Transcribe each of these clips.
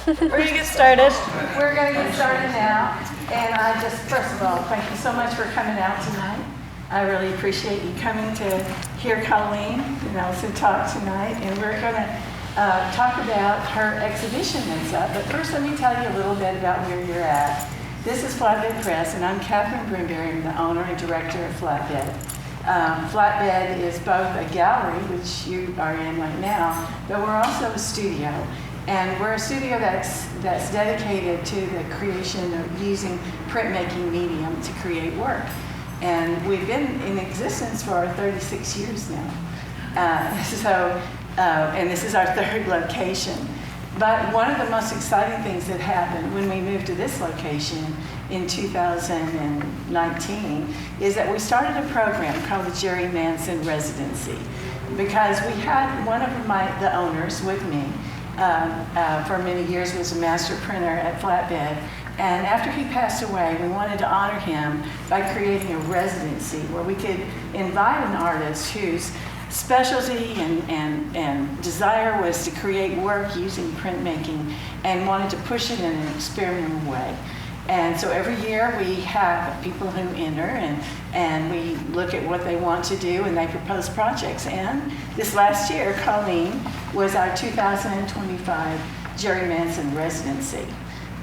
We're going to get started. We're going to get started now. And I just, first of all, thank you so much for coming out tonight. I really appreciate you coming to hear Colleen and Allyson talk tonight. And we're going to talk about her exhibition that's up. But first, let me tell you a little bit about where you're at. This is Flatbed Press, and I'm Katherine Brimberry. I'm the owner and director of Flatbed. Flatbed is both a gallery, which you are in right now, but we're also a studio. And we're a studio that's dedicated to the creation of using printmaking medium to create work. And we've been in existence for 36 years now. And this is our third location. But one of the most exciting things that happened when we moved to this location in 2019 is that we started a program called the Jerry Manson Residency, because we had one of the owners with me for many years, was a master printer at Flatbed. And after he passed away, we wanted to honor him by creating a residency where we could invite an artist whose specialty and desire was to create work using printmaking and wanted to push it in an experimental way. And so every year we have people who enter and we look at what they want to do and they propose projects. And this last year, Colleen was our 2025 Jerry Manson residency.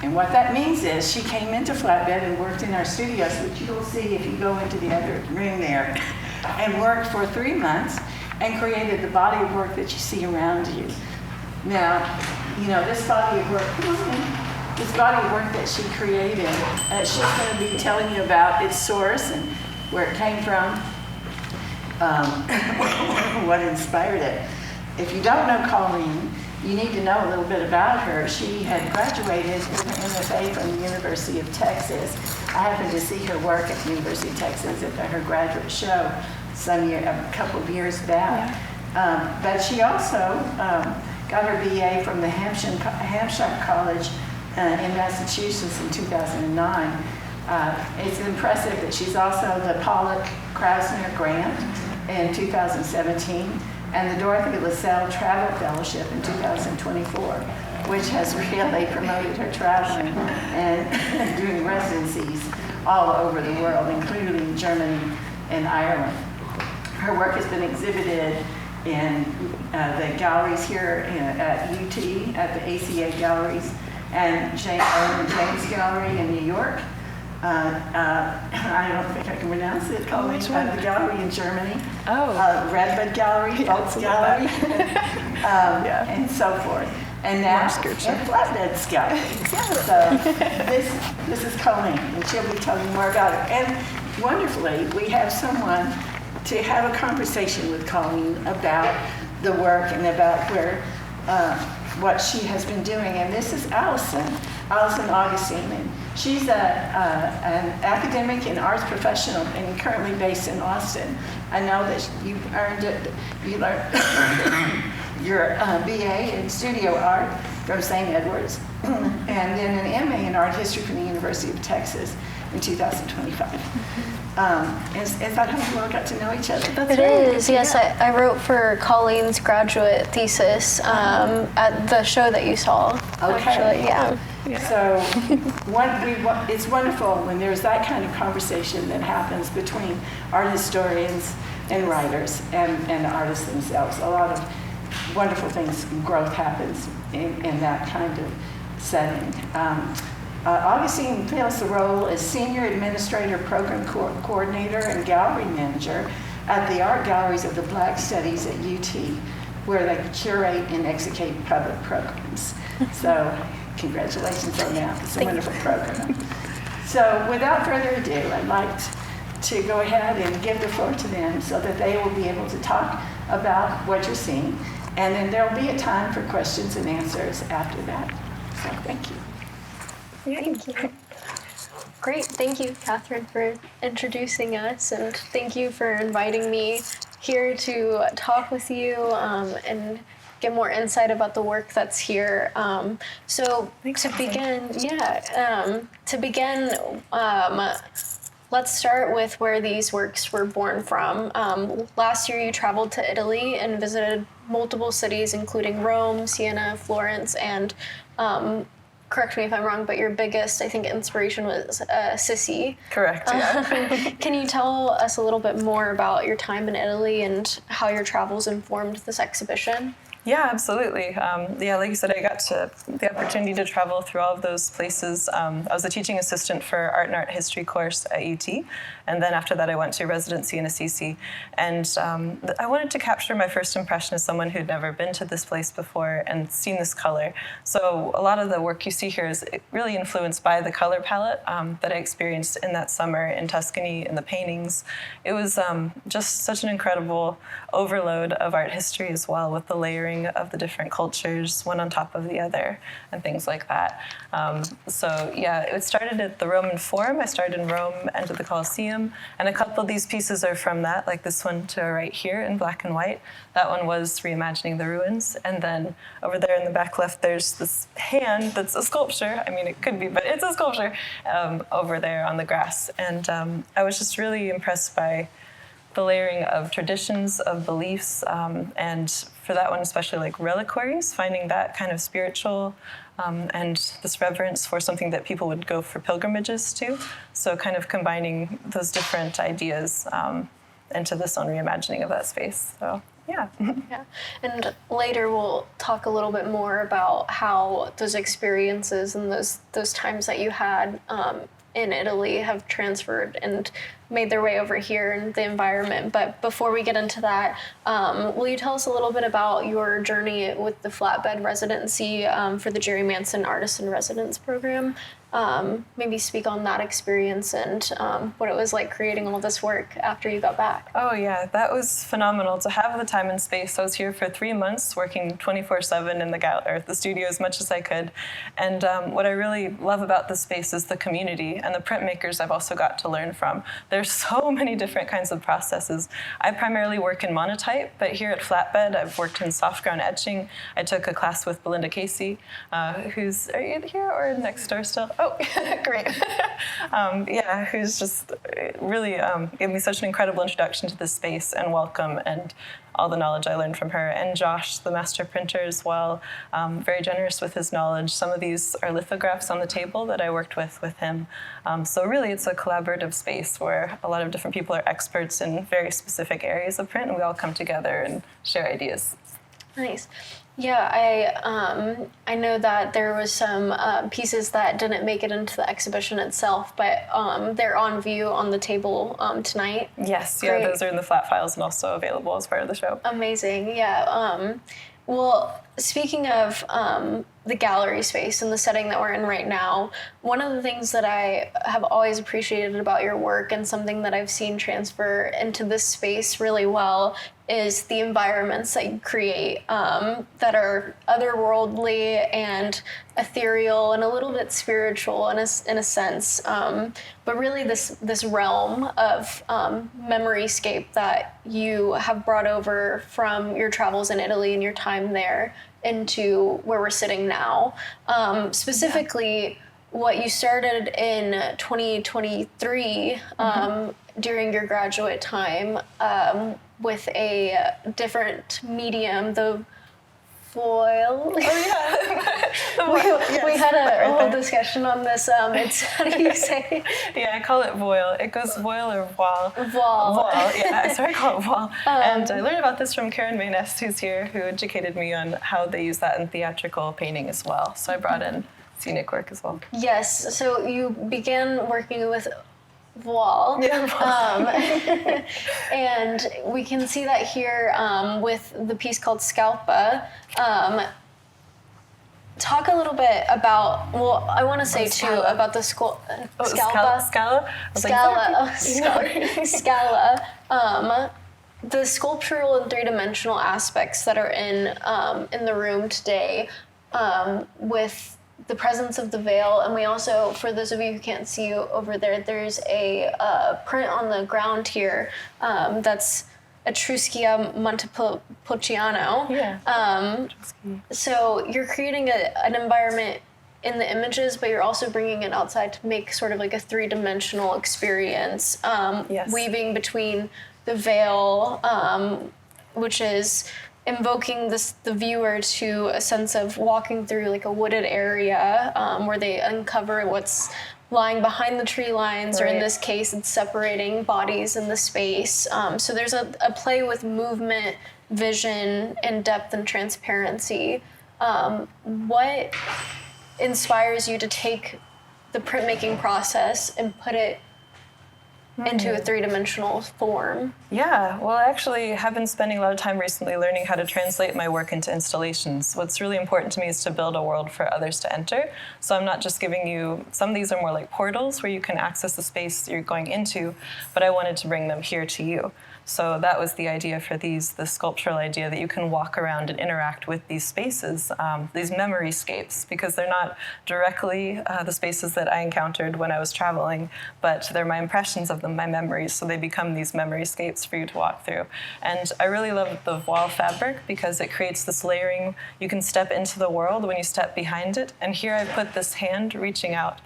And what that means is she came into Flatbed and worked in our studios, which you'll see if you go into the other room there, and worked for 3 months and created the body of work that you see around you. Now, you know, this body of work, this body of work that she created, she's going to be telling you about its source and where it came from, what inspired it. If you don't know Colleen, you need to know a little bit about her. She had graduated with an MFA from the University of Texas. I happened to see her work at the University of Texas at her graduate show a couple of years back. But she also got her BA from the Hampshire College in Massachusetts in 2009. It's impressive that she's also the Pollock Krasner Grant in 2017 and the Dorothy LaSalle Travel Fellowship in 2024, which has really promoted her traveling and doing residencies all over the world, including Germany and Ireland. Her work has been exhibited in the galleries here at UT, at the ACA galleries, and James Gallery in New York. I don't think I can pronounce it. The gallery in Germany. Redbud Gallery, Folks Gallery, and so forth. And now, Flatbed's Gallery. So this is Colleen, and she'll be telling you more about it. And wonderfully, we have someone to have a conversation with Colleen about the work and about what she has been doing. And this is Allyson Augustine. And she's an academic and arts professional and currently based in Austin. I know that you learned your BA in studio art from St. Edward's, and then an MA in art history from the University of Texas in 2025. Is that how you all got to know each other? It is, yes. I wrote for Colleen's graduate thesis at the show that you saw. Okay. Actually, yeah. So it's wonderful when there's that kind of conversation that happens between art historians and writers and artists themselves. A lot of wonderful things, growth happens in that kind of setting. Augustine fills the role as Senior Administrator, Program Coordinator, and Gallery Manager at the Art Galleries of the Black Studies at UT, where they curate and execute public programs. So congratulations on that. It's a wonderful program. So without further ado, I'd like to go ahead and give the floor to them so that they will be able to talk about what you're seeing. And then there'll be a time for questions and answers after that. So thank you. Thank you. Great. Thank you, Katherine, for introducing us, and thank you for inviting me here to talk with you and get more insight about the work that's here. let's start with where these works were born from. Last year you traveled to Italy and visited multiple cities, including Rome, Siena, Florence, and correct me if I'm wrong, but your biggest, I think, inspiration was Sissi. Correct, yeah. Can you tell us a little bit more about your time in Italy and how your travels informed this exhibition? Yeah, absolutely. Like you said, I got the opportunity to travel through all of those places. I was a teaching assistant for art and art history course at UT, and then after that I went to residency in Assisi. And I wanted to capture my first impression as someone who'd never been to this place before and seen this color. So a lot of the work you see here is really influenced by the color palette that I experienced in that summer in Tuscany in the paintings. It was just such an incredible overload of art history as well, with the layering of the different cultures, one on top of the other, and things like that. It started at the Roman Forum. I started in Rome, entered the Colosseum, and a couple of these pieces are from that, like this one to our right here in black and white. That one was reimagining the ruins. And then over there in the back left, there's this hand that's a sculpture. I mean, it could be, but it's a sculpture over there on the grass. And I was just really impressed by the layering of traditions, of beliefs, and for that one especially, like reliquaries, finding that kind of spiritual and this reverence for something that people would go for pilgrimages to. So kind of combining those different ideas into this own reimagining of that space. So yeah. Yeah, and later we'll talk a little bit more about how those experiences and those times that you had in Italy have transferred and made their way over here in the environment. But before we get into that, will you tell us a little bit about your journey with the Flatbed residency for the Jerry Manson Artist in Residence program? Maybe speak on that experience and what it was like creating all this work after you got back. Oh yeah, that was phenomenal to have the time and space. I was here for 3 months working 24/7 in the studio as much as I could. And what I really love about this space is the community and the printmakers I've also got to learn from. There's so many different kinds of processes. I primarily work in monotype, but here at Flatbed, I've worked in soft ground etching. I took a class with Belinda Casey, who's, are you here or next door still? Oh, great. Who's just really gave me such an incredible introduction to this space and welcome and all the knowledge I learned from her. And Josh, the master printer as well, very generous with his knowledge. Some of these are lithographs on the table that I worked with him. So really it's a collaborative space where a lot of different people are experts in very specific areas of print, and we all come together and share ideas. Nice. Yeah, I know that there was some pieces that didn't make it into the exhibition itself, but they're on view on the table tonight. Yes, Great. Yeah, those are in the flat files and also available as part of the show. Amazing, yeah. Well, speaking of the gallery space and the setting that we're in right now, one of the things that I have always appreciated about your work and something that I've seen transfer into this space really well is the environments that you create that are otherworldly and ethereal and a little bit spiritual in a sense, but really this realm of memoryscape that you have brought over from your travels in Italy and your time there into where we're sitting now. Specifically, what you started in 2023 during your graduate time with a different medium, the foil. Oh yeah. We had a whole discussion on this. It's, how do you say it? Yeah, I call it voile. It goes voile or voile. Voile. Yeah, sorry, I call it voile. And I learned about this from Karen Maynest, who's here, who educated me on how they use that in theatrical painting as well. So I brought in scenic work as well. Yes, so you began working with voile. Yeah, and we can see that here with the piece called Scalpa. Talk a little bit about, well, I want to say too about the Scala. Scala? Scala. The sculptural and three-dimensional aspects that are in the room today with the presence of the veil, and we also, for those of you who can't see over there, there's a print on the ground here that's Etruscia Montepulciano. Yeah. So you're creating an environment in the images, but you're also bringing it outside to make sort of like a three-dimensional experience, Yes. weaving between the veil, which is invoking the viewer to a sense of walking through like a wooded area, where they uncover what's lying behind the tree lines, or in this case, it's separating bodies in the space. So there's a play with movement, vision, and depth and transparency. What inspires you to take the printmaking process and put it into a three-dimensional form? Yeah, well, I actually have been spending a lot of time recently learning how to translate my work into installations. What's really important to me is to build a world for others to enter. So I'm not just giving you, some of these are more like portals where you can access the space you're going into, but I wanted to bring them here to you. So that was the idea for these, the sculptural idea that you can walk around and interact with these spaces, these memoryscapes, because they're not directly the spaces that I encountered when I was traveling, but they're my impressions of them, my memories, so they become these memoryscapes for you to walk through. And I really love the voile fabric because it creates this layering. You can step into the world when you step behind it, and here I put this hand reaching out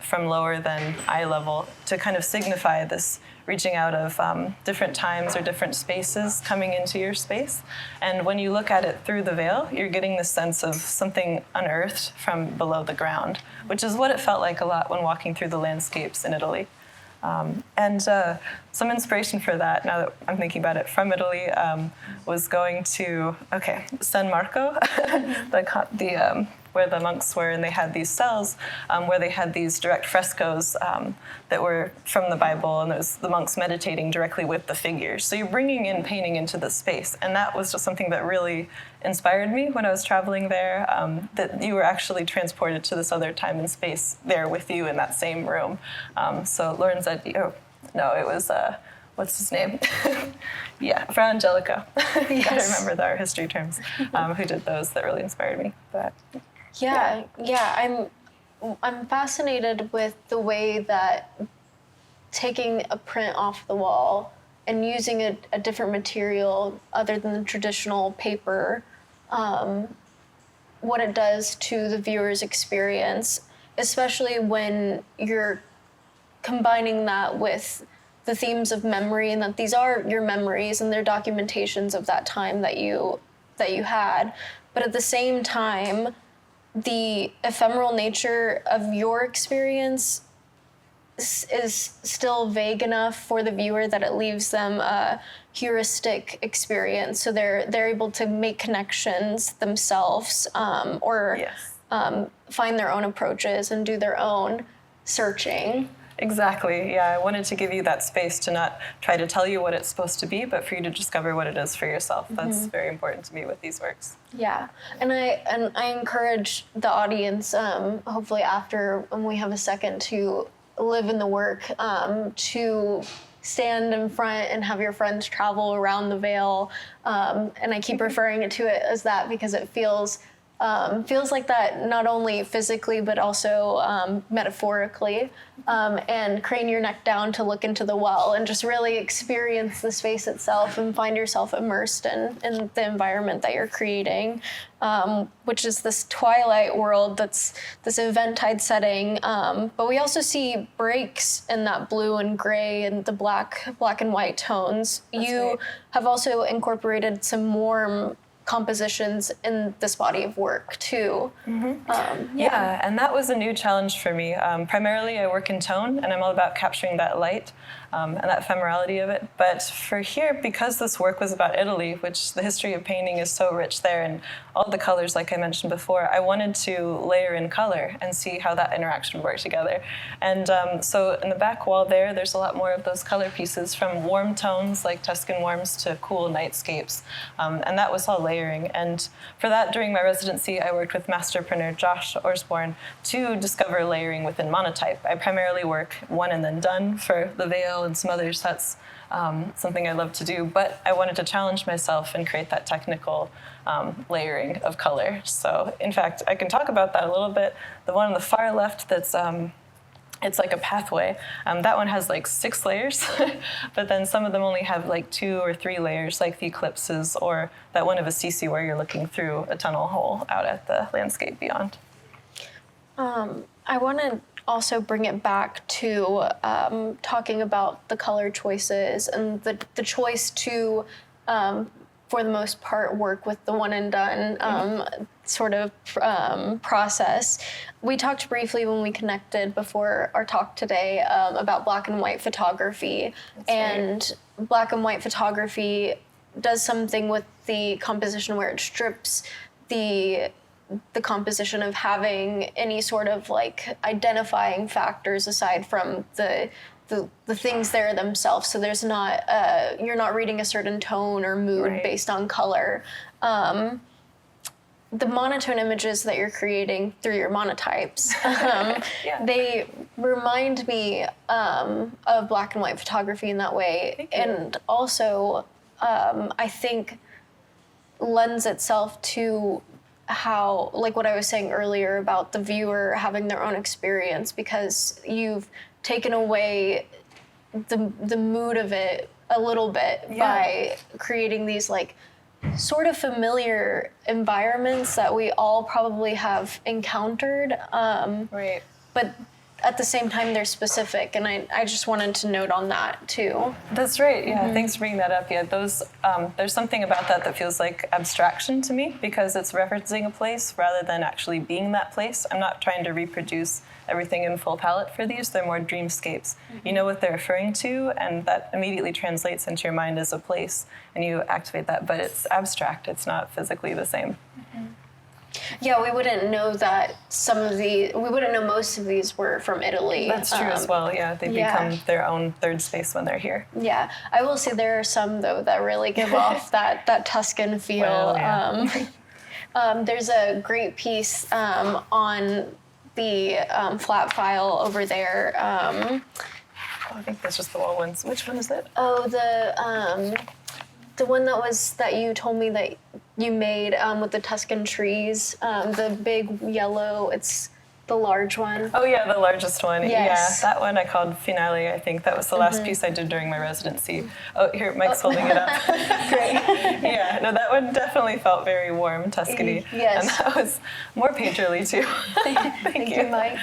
from lower than eye level to kind of signify this reaching out of different times or different spaces coming into your space. And when you look at it through the veil, you're getting this sense of something unearthed from below the ground, which is what it felt like a lot when walking through the landscapes in Italy. And some inspiration for that, now that I'm thinking about it, from Italy, was going to, San Marco, where the monks were, and they had these cells where they had these direct frescoes that were from the Bible, and it was the monks meditating directly with the figures. So you're bringing in painting into the space, and that was just something that really inspired me when I was traveling there, that you were actually transported to this other time and space there with you in that same room. So Lorenzetti, it was, what's his name? Fra Angelico. Yes. Gotta remember the art history terms, who did those that really inspired me. But I'm fascinated with the way that taking a print off the wall and using a different material other than the traditional paper, what it does to the viewer's experience, especially when you're combining that with the themes of memory, and that these are your memories and they're documentations of that time that you had. But at the same time, the ephemeral nature of your experience is still vague enough for the viewer that it leaves them a heuristic experience. So they're able to make connections themselves, or find their own approaches and do their own searching. Exactly. Yeah, I wanted to give you that space to not try to tell you what it's supposed to be, but for you to discover what it is for yourself. That's very important to me with these works. Yeah, and I encourage the audience, hopefully after, when we have a second to live in the work, to stand in front and have your friends travel around the veil. And I keep referring to it as that because it feels like that not only physically but also metaphorically, and crane your neck down to look into the well and just really experience the space itself and find yourself immersed in the environment that you're creating, which is this twilight world that's this eventide setting, but we also see breaks in that blue and gray and the black and white tones. That's you right. have also incorporated some warm compositions in this body of work too. Yeah, and that was a new challenge for me. Primarily I work in tone, and I'm all about capturing that light and that ephemerality of it. But for here, because this work was about Italy, which the history of painting is so rich there, and all the colors, like I mentioned before, I wanted to layer in color and see how that interaction worked together. And so in the back wall there's a lot more of those color pieces, from warm tones like Tuscan warms to cool nightscapes. And that was all layering. And for that, during my residency, I worked with master printer Josh Orsburn to discover layering within monotype. I primarily work one and then done for the veil and some others. That's something I love to do, but I wanted to challenge myself and create that technical layering of color. So in fact, I can talk about that a little bit. The one on the far left that's it's like a pathway. That one has like 6 layers, but then some of them only have like 2 or 3 layers, like the eclipses, or that one of Assisi where you're looking through a tunnel hole out at the landscape beyond. I want to also bring it back to talking about the color choices and the choice to, for the most part, work with the one and done sort of process. We talked briefly when we connected before our talk today about black and white photography. That's right. Black and white photography does something with the composition where it strips the composition of having any sort of like identifying factors aside from the things there themselves. So there's not you're not reading a certain tone or mood right. based on color. The monotone images that you're creating through your monotypes, yeah. they remind me of black and white photography in that way, and also I think lends itself to how, like what I was saying earlier about the viewer having their own experience, because you've taken away the mood of it a little bit yeah. by creating these like sort of familiar environments that we all probably have encountered. Right. But at the same time, they're specific, and I just wanted to note on that too. That's right. Yeah, thanks for bringing that up. Yeah, those there's something about that feels like abstraction to me, because it's referencing a place rather than actually being that place. I'm not trying to reproduce everything in full palette for these. They're more dreamscapes. You know what they're referring to, and that immediately translates into your mind as a place, and you activate that. But it's abstract. It's not physically the same. Yeah, we wouldn't know that we wouldn't know most of these were from Italy. That's true as well, yeah. They become their own third space when they're here. Yeah, I will say there are some, though, that really give off that Tuscan feel. Well, yeah. There's a great piece on the flat file over there. I think that's just the wall ones. Which one is it? Oh, the one that you told me that you made with the Tuscan trees, the big yellow, it's the large one. Oh yeah, the largest one. Yes. Yeah, that one I called Finale, I think. That was the last piece I did during my residency. Oh, here, Mike's holding it up. Great. Yeah, no, that one definitely felt very warm, Tuscany. Yes. And that was more painterly too. Thank you, Mike.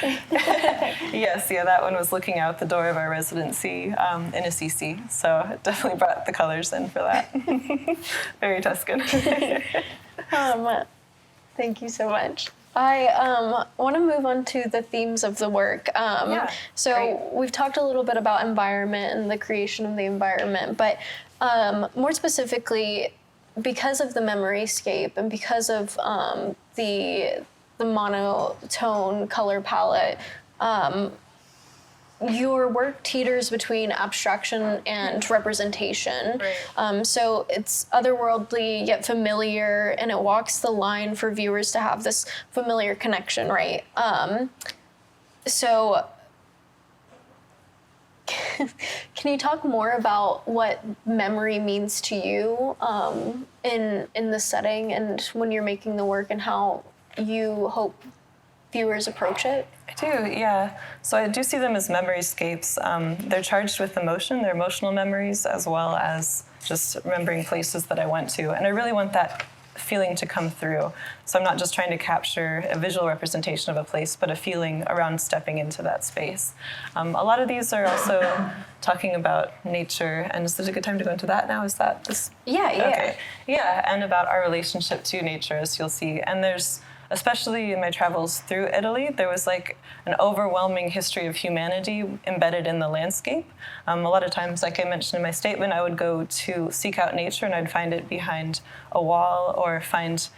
Yes, yeah, that one was looking out the door of our residency in Assisi. So it definitely brought the colors in for that. Very Tuscan. Thank you so much. I want to move on to the themes of the work. We've talked a little bit about environment and the creation of the environment, but more specifically, because of the memoryscape and because of the monotone color palette, your work teeters between abstraction and representation. Right. So it's otherworldly yet familiar, and it walks the line for viewers to have this familiar connection, right? So can you talk more about what memory means to you in the setting and when you're making the work, and how you hope viewers approach it? I do, yeah. So I do see them as memoryscapes. They're charged with emotion. They're emotional memories, as well as just remembering places that I went to. And I really want that feeling to come through. So I'm not just trying to capture a visual representation of a place, but a feeling around stepping into that space. A lot of these are also talking about nature, and is it a good time to go into that now? Is that this? Yeah. Okay. Yeah, and about our relationship to nature, as you'll see. And there's, especially in my travels through Italy, there was like an overwhelming history of humanity embedded in the landscape. A lot of times, like I mentioned in my statement, I would go to seek out nature and I'd find it behind a wall or find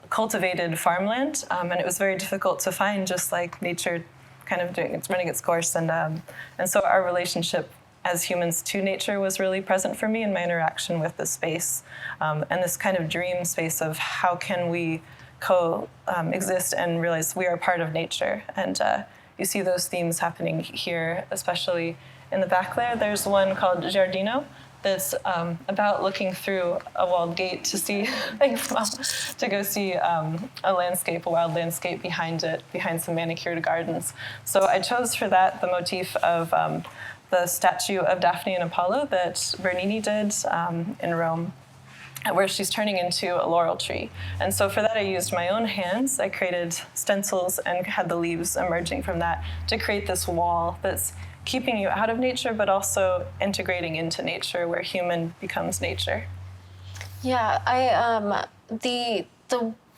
cultivated farmland. And it was very difficult to find, just like nature kind of running its course. And so our relationship as humans to nature was really present for me in my interaction with the space. And this kind of dream space of how can we coexist and realize we are part of nature. And you see those themes happening here, especially in the back there. There's one called Giardino that's about looking through a walled gate to see, thanks Mom, to go see a landscape, a wild landscape behind it, behind some manicured gardens. So I chose for that the motif of the statue of Daphne and Apollo that Bernini did in Rome. where she's turning into a laurel tree. And so for that, I used my own hands. I created stencils and had the leaves emerging from that to create this wall that's keeping you out of nature, but also integrating into nature, where human becomes nature. Yeah,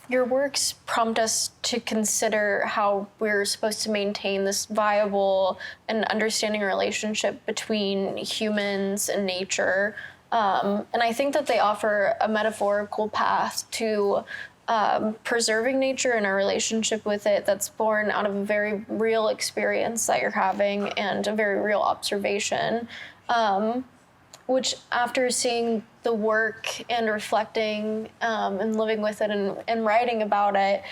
your works prompt us to consider how we're supposed to maintain this viable and understanding relationship between humans and nature. And I think that they offer a metaphorical path to preserving nature and our relationship with it that's born out of a very real experience that you're having and a very real observation. Which, after seeing the work and reflecting and living with it and writing about it,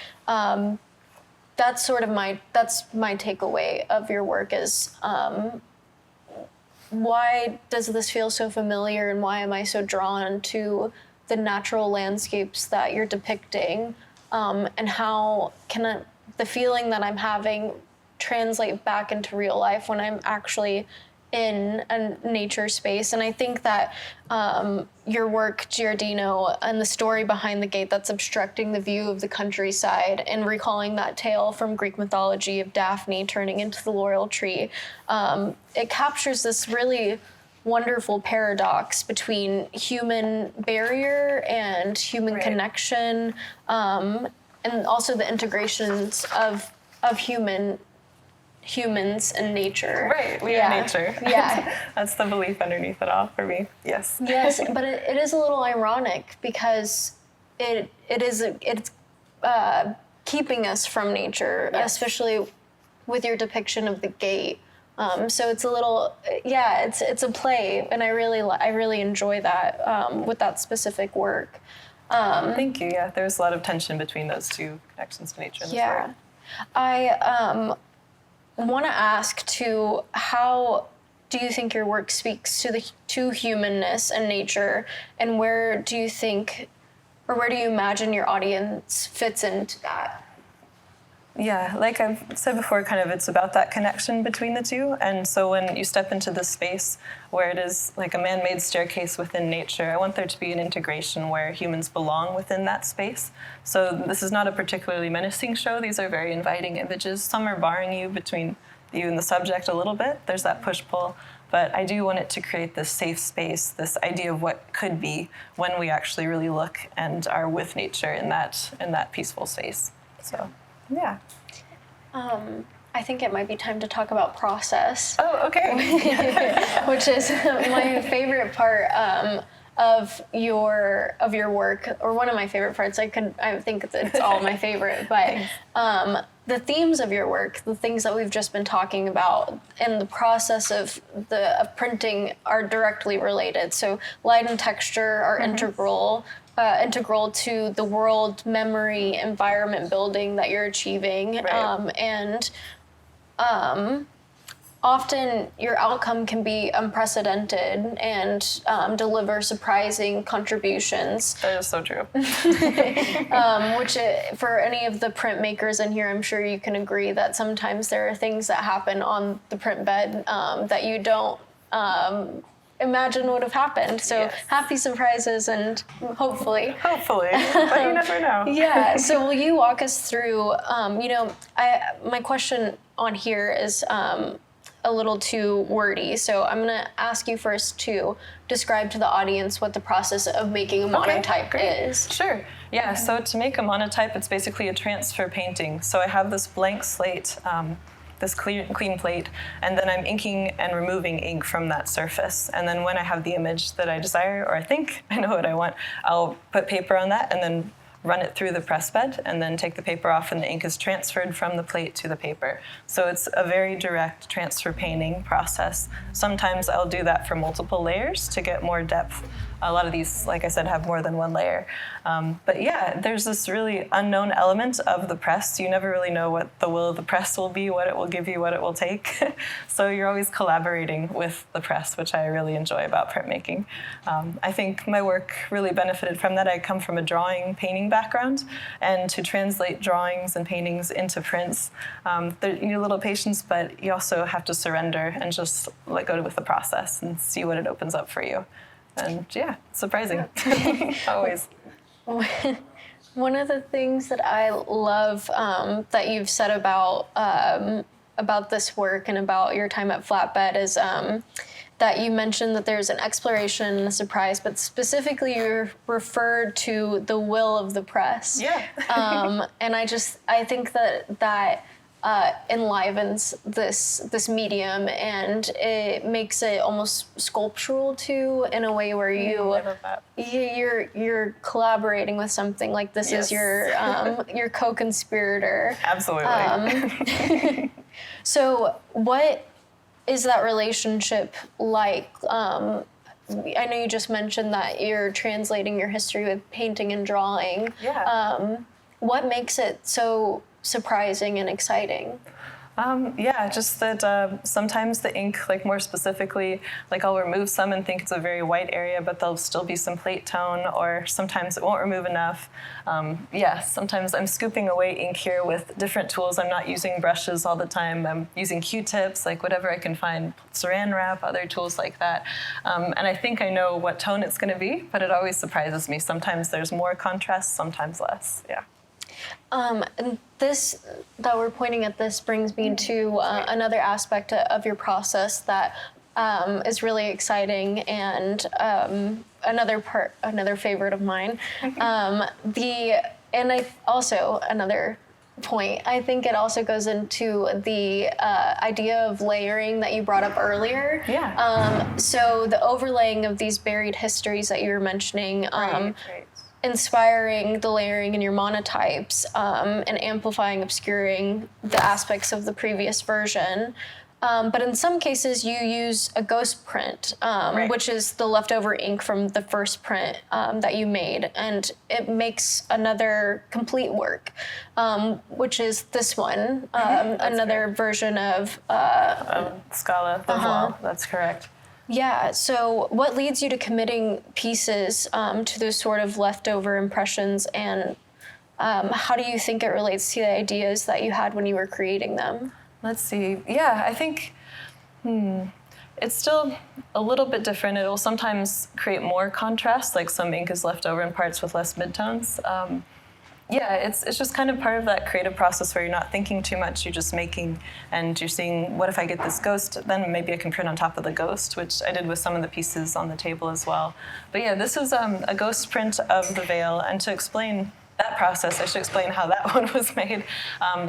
that's my takeaway of your work is why does this feel so familiar, and why am I so drawn to the natural landscapes that you're depicting, and how can the feeling that I'm having translate back into real life when I'm actually in a nature space. And I think that your work, Giardino, and the story behind the gate that's obstructing the view of the countryside and recalling that tale from Greek mythology of Daphne turning into the laurel tree, it captures this really wonderful paradox between human barrier and human connection, and also the integrations of humans and nature. Right, we are nature. Yeah. That's the belief underneath it all for me, yes. Yes, but it is a little ironic because it's keeping us from nature, especially with your depiction of the gate. So it's a little, it's a play, and I really enjoy that with that specific work. Thank you, yeah. There's a lot of tension between those two connections to nature in this work. I want to ask too, how do you think your work speaks to humanness and nature, and where do you imagine your audience fits into that? Yeah, like I've said before, kind of it's about that connection between the two. And so when you step into this space where it is like a man-made staircase within nature, I want there to be an integration where humans belong within that space. So this is not a particularly menacing show. These are very inviting images. Some are barring you between you and the subject a little bit. There's that push-pull. But I do want it to create this safe space, this idea of what could be when we actually really look and are with nature in that peaceful space. So. Yeah. I think it might be time to talk about process. Oh, okay. Which is my favorite part of your work, or one of my favorite parts. I think it's all my favorite, but the themes of your work, the things that we've just been talking about, and the process of printing are directly related. So light and texture are integral to the world memory environment building that you're achieving. Right. Often your outcome can be unprecedented and deliver surprising contributions. That is so true. Which for any of the printmakers in here, I'm sure you can agree that sometimes there are things that happen on the print bed that you don't imagine would have happened. So happy surprises, and hopefully, but you never know. Yeah. So will you walk us through? My question on here is a little too wordy, so I'm gonna ask you first to describe to the audience what the process of making a monotype is. Sure. Yeah. So to make a monotype, it's basically a transfer painting. So I have this blank slate. This clean plate, and then I'm inking and removing ink from that surface. And then when I have the image that I desire, or I think I know what I want, I'll put paper on that and then run it through the press bed, and then take the paper off, and the ink is transferred from the plate to the paper. So it's a very direct transfer painting process. Sometimes I'll do that for multiple layers to get more depth. A lot of these, like I said, have more than one layer. But yeah, there's this really unknown element of the press. You never really know what the will of the press will be, what it will give you, what it will take. So you're always collaborating with the press, which I really enjoy about printmaking. I think my work really benefited from that. I come from a drawing, painting background, and to translate drawings and paintings into prints, you need a little patience, but you also have to surrender and just let go with the process and see what it opens up for you. And yeah, surprising, always. One of the things that I love that you've said about this work and about your time at Flatbed is that you mentioned that there's an exploration and a surprise, but specifically you referred to the will of the press. Yeah. And I think that enlivens this medium, and it makes it almost sculptural too, in a way where I love that. you're collaborating with something like this is your co-conspirator. Absolutely. So what is that relationship like? I know you just mentioned that you're translating your history with painting and drawing. Yeah. What makes it so surprising and exciting? Yeah, just that sometimes the ink, like more specifically, like I'll remove some and think it's a very white area, but there'll still be some plate tone, or sometimes it won't remove enough. Sometimes I'm scooping away ink here with different tools. I'm not using brushes all the time. I'm using Q-tips, like whatever I can find, saran wrap, other tools like that. And I think I know what tone it's going to be, but it always surprises me. Sometimes there's more contrast, sometimes less. Yeah. And this that we're pointing at this brings me to another aspect of your process that is really exciting, and another favorite of mine. Another point, I think it also goes into the idea of layering that you brought up earlier. Yeah. So the overlaying of these buried histories that you were mentioning. Right. Inspiring the layering in your monotypes, and amplifying, obscuring the aspects of the previous version. But in some cases, you use a ghost print, which is the leftover ink from the first print that you made, and it makes another complete work, which is this one, another version of Scala, the wall. That's correct. Yeah, so what leads you to committing pieces to those sort of leftover impressions, and how do you think it relates to the ideas that you had when you were creating them? Let's see. Yeah, I think it's still a little bit different. It will sometimes create more contrast, like some ink is left over in parts with less midtones. It's just kind of part of that creative process where you're not thinking too much, you're just making, and you're seeing, what if I get this ghost? Then maybe I can print on top of the ghost, which I did with some of the pieces on the table as well. But yeah, this is a ghost print of the veil, and to explain that process, I should explain how that one was made.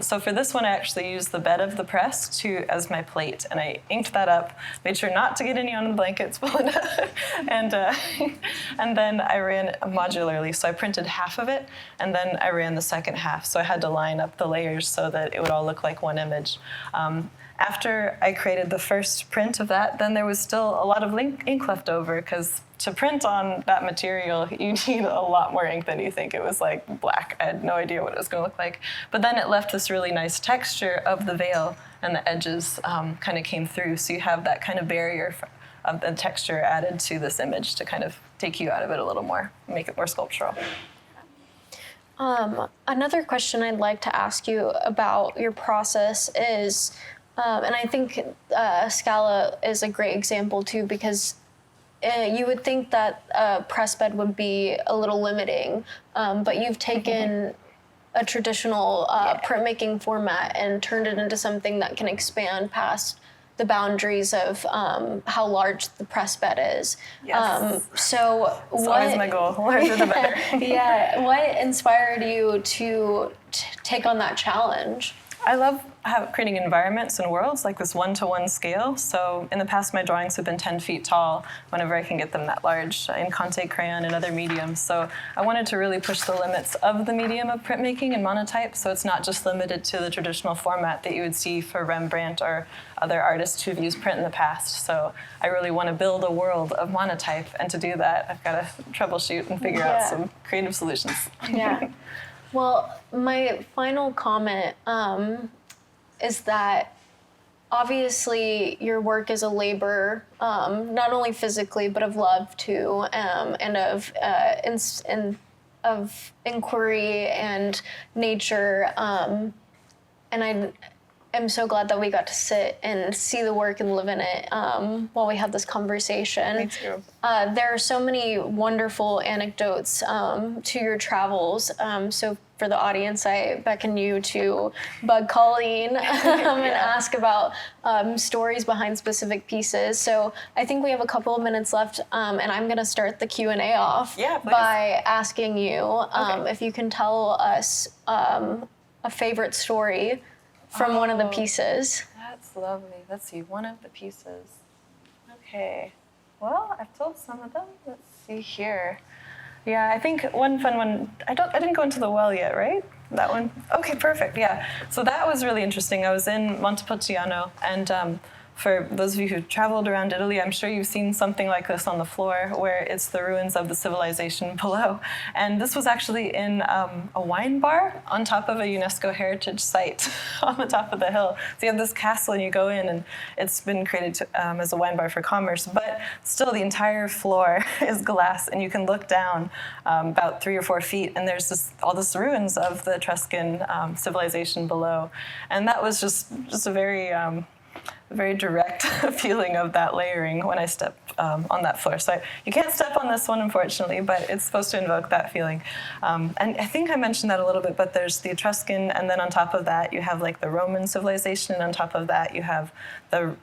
So for this one, I actually used the bed of the press as my plate, and I inked that up, made sure not to get any on the blankets, and then I ran modularly. So I printed half of it, and then I ran the second half. So I had to line up the layers so that it would all look like one image. After I created the first print of that, then there was still a lot of ink left over, because to print on that material, you need a lot more ink than you think. It was like black. I had no idea what it was going to look like. But then it left this really nice texture of the veil, and the edges kind of came through. So you have that kind of barrier of the texture added to this image to kind of take you out of it a little more, make it more sculptural. Another question I'd like to ask you about your process is, and I think Scala is a great example too, because you would think that a press bed would be a little limiting, but you've taken a traditional printmaking format and turned it into something that can expand past the boundaries of how large the press bed is. Yes. So it's always my goal. Larger the better. Yeah. What inspired you to take on that challenge? I love creating environments and worlds like this one-to-one scale. So in the past, my drawings have been 10 feet tall whenever I can get them that large in Conte crayon and other mediums. So I wanted to really push the limits of the medium of printmaking and monotype, so it's not just limited to the traditional format that you would see for Rembrandt or other artists who've used print in the past. So I really want to build a world of monotype, and to do that, I've got to troubleshoot and figure out some creative solutions. Yeah. Well, my final comment is that obviously your work is a labor, not only physically but of love too, and of inquiry and nature. And am so glad that we got to sit and see the work and live in it while we had this conversation. Me too. There are so many wonderful anecdotes to your travels. So for the audience, I beckon you to bug Colleen and ask about stories behind specific pieces. So I think we have a couple of minutes left, and I'm going to start the Q&A off by asking you if you can tell us a favorite story from one of the pieces. That's lovely. Let's see, one of the pieces. Okay. Well, I've told some of them. Let's see here. Yeah, I think one fun one, I didn't go into the well yet, right? That one? Okay, perfect, yeah. So that was really interesting. I was in Montepulciano, and for those of you who've traveled around Italy, I'm sure you've seen something like this on the floor, where it's the ruins of the civilization below. And this was actually in a wine bar on top of a UNESCO heritage site on the top of the hill. So you have this castle and you go in, and it's been created as a wine bar for commerce, but still the entire floor is glass, and you can look down about 3 or 4 feet, and there's all this ruins of the Etruscan civilization below. And that was just a very direct feeling of that layering when I stepped on that floor. So you can't step on this one, unfortunately, but it's supposed to invoke that feeling. And I think I mentioned that a little bit, but there's the Etruscan, and then on top of that, you have like the Roman civilization, and on top of that, you have the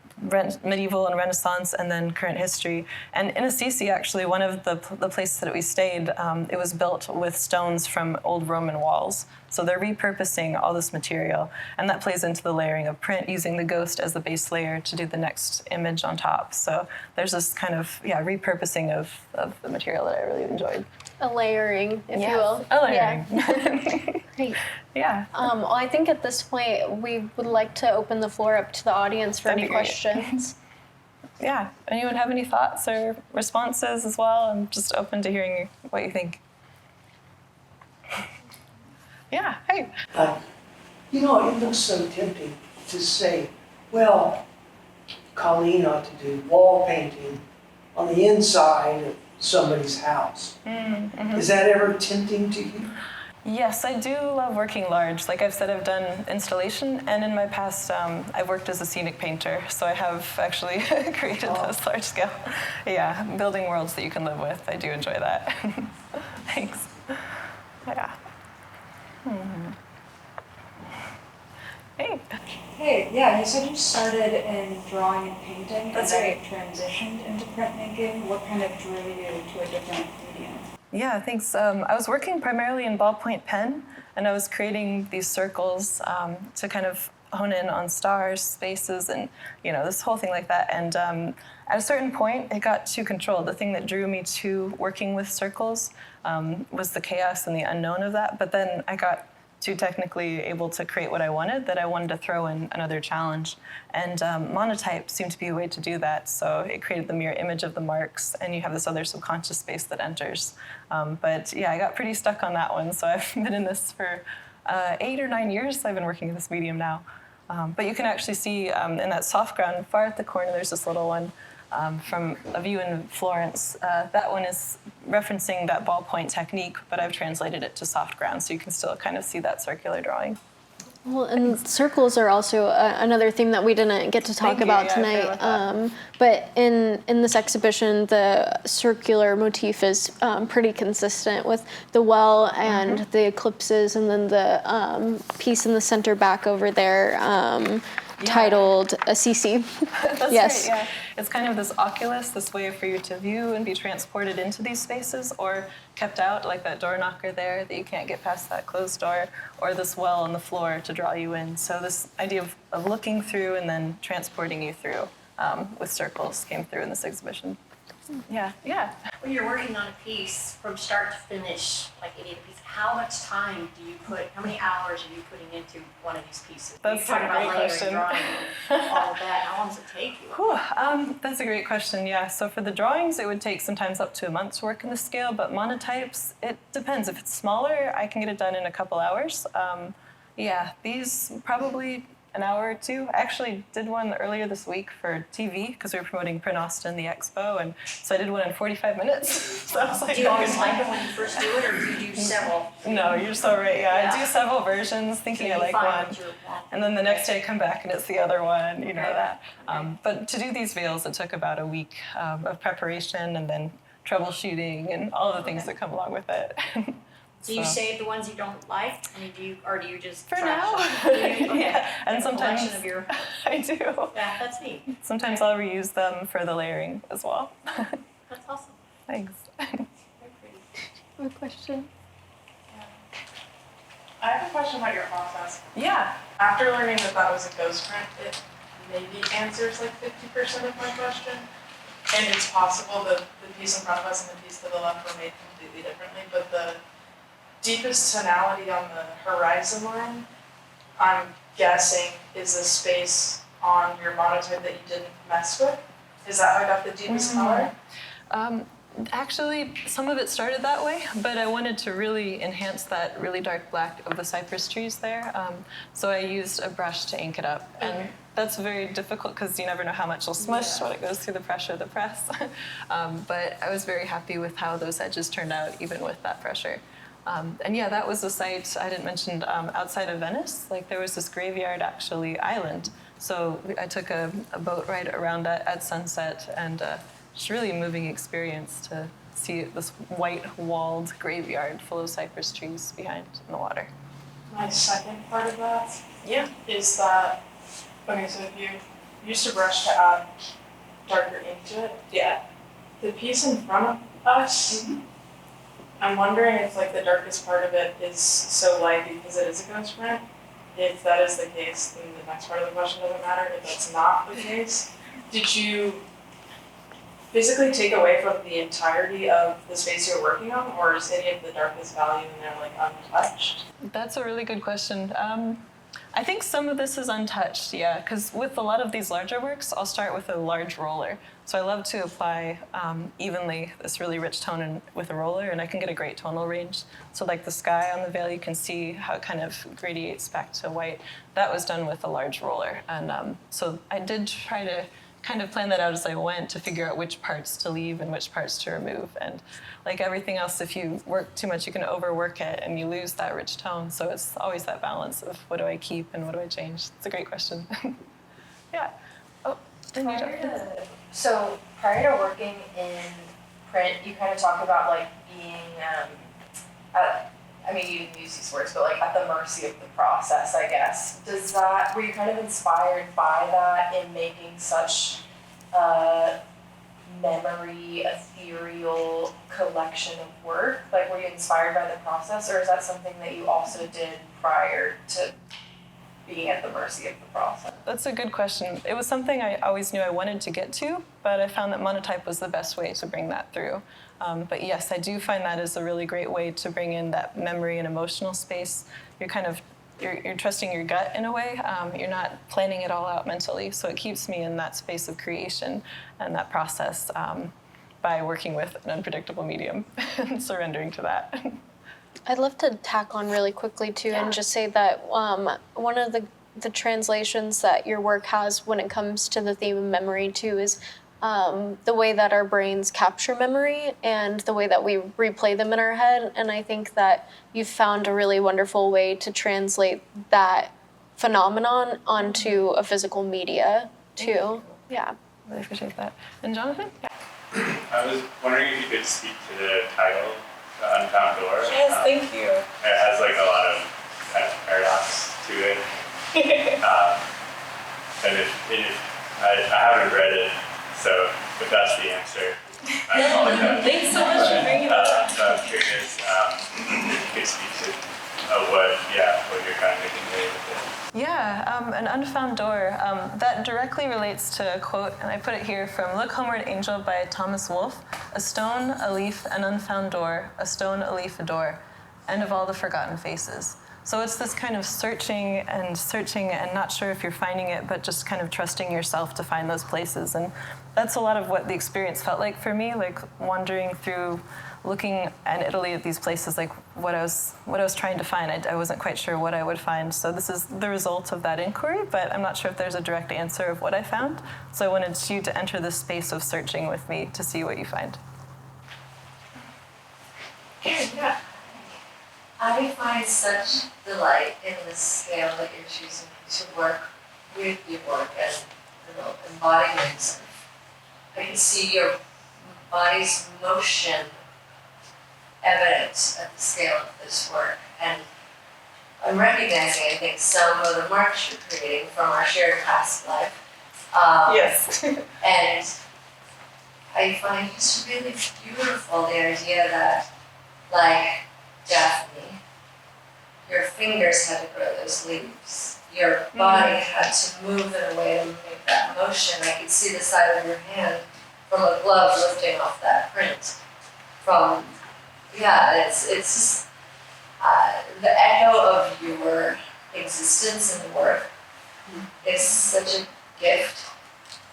medieval and Renaissance, and then current history. And in Assisi, actually, one of the places that we stayed, it was built with stones from old Roman walls. So they're repurposing all this material, and that plays into the layering of print, using the ghost as the base layer to do the next image on top. So there's this kind of repurposing of the material that I really enjoyed. A layering, if you will. A layering. Yeah. Great. Yeah. Well, I think at this point we would like to open the floor up to the audience for That'd any be great. questions. Yeah. Anyone have any thoughts or responses as well? I'm just open to hearing what you think. Yeah, hey. You know, it looks so tempting to say, well, Colleen ought to do wall painting on the inside of somebody's house. Mm-hmm. Is that ever tempting to you? Yes, I do love working large. Like I've said, I've done installation, and in my past, I've worked as a scenic painter, so I have actually created those large scale, building worlds that you can live with. I do enjoy that. Thanks. Yeah. Hey. Hey, yeah, you said you started in drawing and painting, That's and then right. transitioned into printmaking. What kind of drew you to a different medium? Yeah, thanks. I was working primarily in ballpoint pen, and I was creating these circles to kind of hone in on stars, spaces, and this whole thing like that. And at a certain point, it got too controlled. The thing that drew me to working with circles was the chaos and the unknown of that. But then I got too technically able to create what I wanted, that I wanted to throw in another challenge. And monotype seemed to be a way to do that. So it created the mirror image of the marks, and you have this other subconscious space that enters. But yeah, I got pretty stuck on that one. So I've been in this for 8 or 9 years. I've been working in this medium now. But you can actually see in that soft ground, far at the corner, there's this little one from a view in Florence. That one is referencing that ballpoint technique, but I've translated it to soft ground, so you can still kind of see that circular drawing. Well, and circles are also another thing that we didn't get to talk about tonight. But in this exhibition, the circular motif is pretty consistent with the well and the eclipses, and then the piece in the center back over there titled Assisi. That's Yes. right, yeah. It's kind of this oculus, this way for you to view and be transported into these spaces, or kept out, like that door knocker there that you can't get past that closed door, or this well on the floor to draw you in. So this idea of looking through and then transporting you through with circles came through in this exhibition. Yeah. When you're working on a piece from start to finish, like any piece, how much time do you put, how many hours are you putting into one of these pieces? That's You're talking a great about layering, question. drawing, and all of that. How long does it take you? Whew, that's a great question, yeah. So for the drawings, it would take sometimes up to a month to work in the scale, but monotypes, it depends. If it's smaller, I can get it done in a couple hours. These probably an hour or two. I actually did one earlier this week for TV because we were promoting Print Austin, the expo, and so I did one in 45 minutes. So I was like, Do you always like it when you first do it, or do you do several? No, you're so right. Yeah, Yeah. I do several versions, thinking So I you like find one, what you want. and then the next day I come back and it's the other one. You know Okay. that. But to do these veils, it took about a week of preparation and then troubleshooting and all the things that come along with it. Do you So- save the ones you don't like? I mean, do you just For trash now. them? Do you? Okay. Yeah, and Like a sometimes collection of your. I do. Yeah, that's neat. Sometimes I'll reuse them for the layering as well. That's awesome. Thanks. Very pretty. A question? I have a question about your process. Yeah. After learning that that was a ghost print, it maybe answers like 50% of my question. And it's possible that the piece in front of us and the piece to the left were made completely differently, but the deepest tonality on the horizon line, I'm guessing, is a space on your monotype that you didn't mess with. Is that how I got the deepest color? Actually, some of it started that way, but I wanted to really enhance that really dark black of the cypress trees there. So I used a brush to ink it up. And that's very difficult because you never know how much will smush when it goes through the pressure of the press. But I was very happy with how those edges turned out, even with that pressure. And yeah, that was a site I didn't mention outside of Venice. Like there was this graveyard, actually, island. So I took a boat ride around that at sunset, and just really a moving experience to see this white-walled graveyard full of cypress trees behind in the water. My second part of that Yeah. is that, okay, so if you used a brush to add darker ink to it, Yeah. the piece in front of us, I'm wondering if like the darkest part of it is so light because it is a ghost print. If that is the case, then the next part of the question doesn't matter. If that's not the case, did you physically take away from the entirety of the space you're working on, or is any of the darkest value in there like untouched? That's a really good question. I think some of this is untouched, yeah, because with a lot of these larger works, I'll start with a large roller. So I love to apply evenly this really rich tone with a roller, and I can get a great tonal range. So like the sky on the veil, you can see how it kind of gradiates back to white. That was done with a large roller. And so I did try to kind of plan that out as I went to figure out which parts to leave and which parts to remove. And like everything else, if you work too much, you can overwork it and you lose that rich tone. So it's always that balance of what do I keep and what do I change? It's a great question. Yeah. Oh, then you don't. Prior to working in print, you kind of talk about like being, you didn't use these words, but like at the mercy of the process, I guess. Were you kind of inspired by that in making such a memory, ethereal collection of work? Like, were you inspired by the process, or is that something that you also did prior to being at the mercy of the process? That's a good question. It was something I always knew I wanted to get to, but I found that monotype was the best way to bring that through. But yes, I do find that is a really great way to bring in that memory and emotional space. You're trusting your gut in a way. You're not planning it all out mentally, so it keeps me in that space of creation and that process by working with an unpredictable medium and surrendering to that. I'd love to tack on really quickly too, and just say that one of the translations that your work has when it comes to the theme of memory too is the way that our brains capture memory and the way that we replay them in our head. And I think that you've found a really wonderful way to translate that phenomenon onto a physical media too. Yeah. Really appreciate that. And Jonathan? Yeah. I was wondering if you could speak to the title, The Unfound Door. Yes, thank you. It has like a lot of kind of paradox to it. And I haven't read it, so if that's the answer, I apologize. Thanks so much for bringing it up. So I'm curious if you could speak to what you're trying to convey with it. Yeah, an unfound door. That directly relates to a quote, and I put it here from Look Homeward, Angel by Thomas Wolfe. A stone, a leaf, an unfound door, a stone, a leaf, a door, end of all the forgotten faces. So it's this kind of searching and not sure if you're finding it, but just kind of trusting yourself to find those places. And that's a lot of what the experience felt like for me, like wandering through, looking in Italy at these places, like what I was trying to find. I wasn't quite sure what I would find. So this is the result of that inquiry, but I'm not sure if there's a direct answer of what I found. So I wanted you to enter this space of searching with me to see what you find. Yeah. I find such delight in the scale that you're choosing to work with your work and embodiments. I can see your body's motion evident at the scale of this work, and I'm recognizing, I think, some of the marks you're creating from our shared past life. Yes. And I find it's really beautiful, the idea that, like Daphne, your fingers had to grow those leaves. Your body had to move in a way to make that motion. I could see the side of your hand from a glove lifting off that print. It's just the echo of your existence in the work is such a gift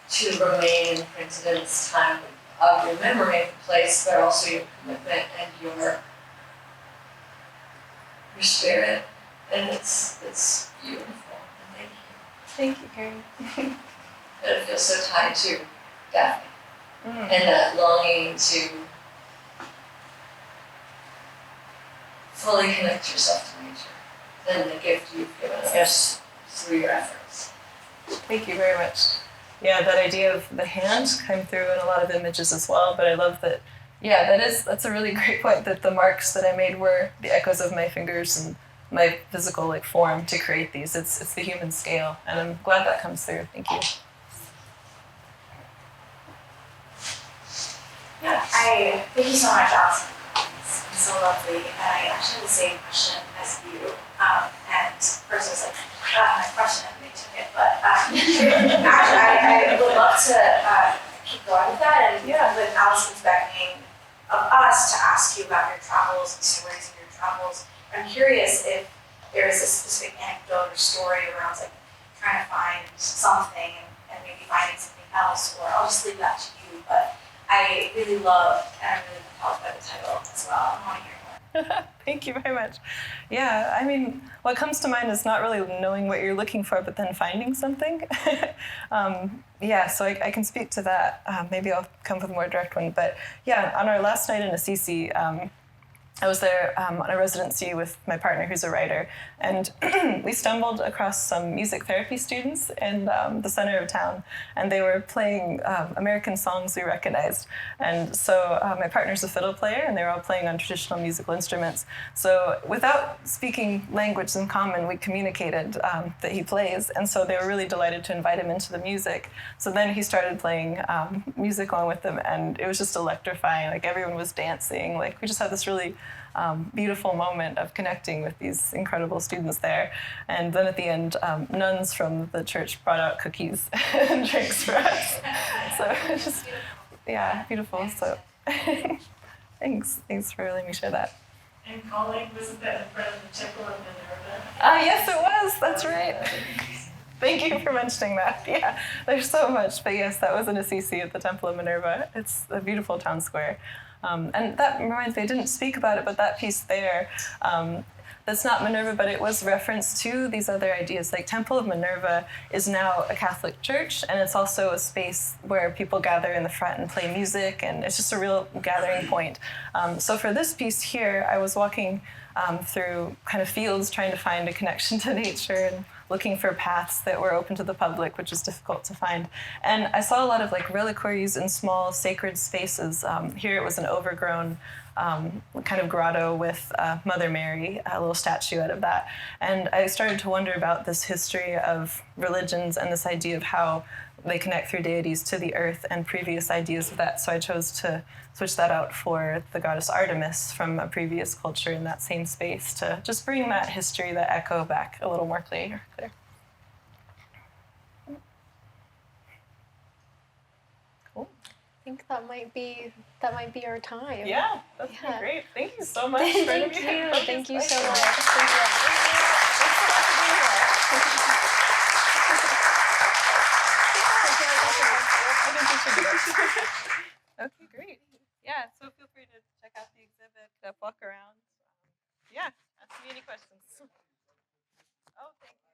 to remain imprinted in this time of your memory of the place, but also your commitment and your spirit, and it's beautiful. And thank you. Thank you, Karen. And it feels so tied to Daphne and that longing to fully connect yourself to nature and the gift you've given us through your efforts. Thank you very much. Yeah, that idea of the hand came through in a lot of images as well, but I love that. Yeah, that's a really great point, that the marks that I made were the echoes of my fingers and my physical form to create these. It's the human scale, and I'm glad that comes through. Thank you. Yeah, thank you so much, Allyson. It's been so lovely. And I actually had the same question as you. And first I was like, my question, and they took it. But actually, I would love to keep going with that. And with Allyson's beckoning of us to ask you about your travels and stories of your travels, I'm curious if there is a specific anecdote or story around trying to find something and maybe finding something else, or I'll just leave that to you. But I really loved, and I'm really compelled by the title as well. I want to hear more. Thank you very much. Yeah, I mean, what comes to mind is not really knowing what you're looking for, but then finding something. So I can speak to that. Maybe I'll come with a more direct one. But yeah, on our last night in Assisi, I was there on a residency with my partner, who's a writer, and we stumbled across some music therapy students in the center of town, and they were playing American songs we recognized. And so my partner's a fiddle player, and they were all playing on traditional musical instruments. So without speaking language in common, we communicated that he plays, and so they were really delighted to invite him into the music. So then he started playing music along with them, and it was just electrifying. Everyone was dancing. We just had this really beautiful moment of connecting with these incredible students there. And then at the end, nuns from the church brought out cookies and drinks for us. So it's just, beautiful. So thanks for letting me share that. And Colleen, wasn't that in front of the Temple of Minerva? Yes, it was. That's right. Thank you for mentioning that. Yeah, there's so much. But yes, that was in Assisi at the Temple of Minerva. It's a beautiful town square. And that reminds me, I didn't speak about it, but that piece there, that's not Minerva, but it was reference to these other ideas. Temple of Minerva is now a Catholic church, and it's also a space where people gather in the front and play music, and it's just a real gathering point. So for this piece here, I was walking through kind of fields trying to find a connection to nature and looking for paths that were open to the public, which is difficult to find. And I saw a lot of reliquaries in small sacred spaces. Here it was an overgrown kind of grotto with Mother Mary, a little statue out of that. And I started to wonder about this history of religions and this idea of how they connect through deities to the earth and previous ideas of that. So I chose to switch that out for the goddess Artemis from a previous culture in that same space to just bring that history, that echo back a little more clear. Cool. I think that might be our time. Yeah, that's been great. Thank you so much. Thank you. Thank you so much. Thank you. Okay, great. Yeah, so feel free to check out the exhibit, walk around. Yeah, ask me any questions. Oh, thank you.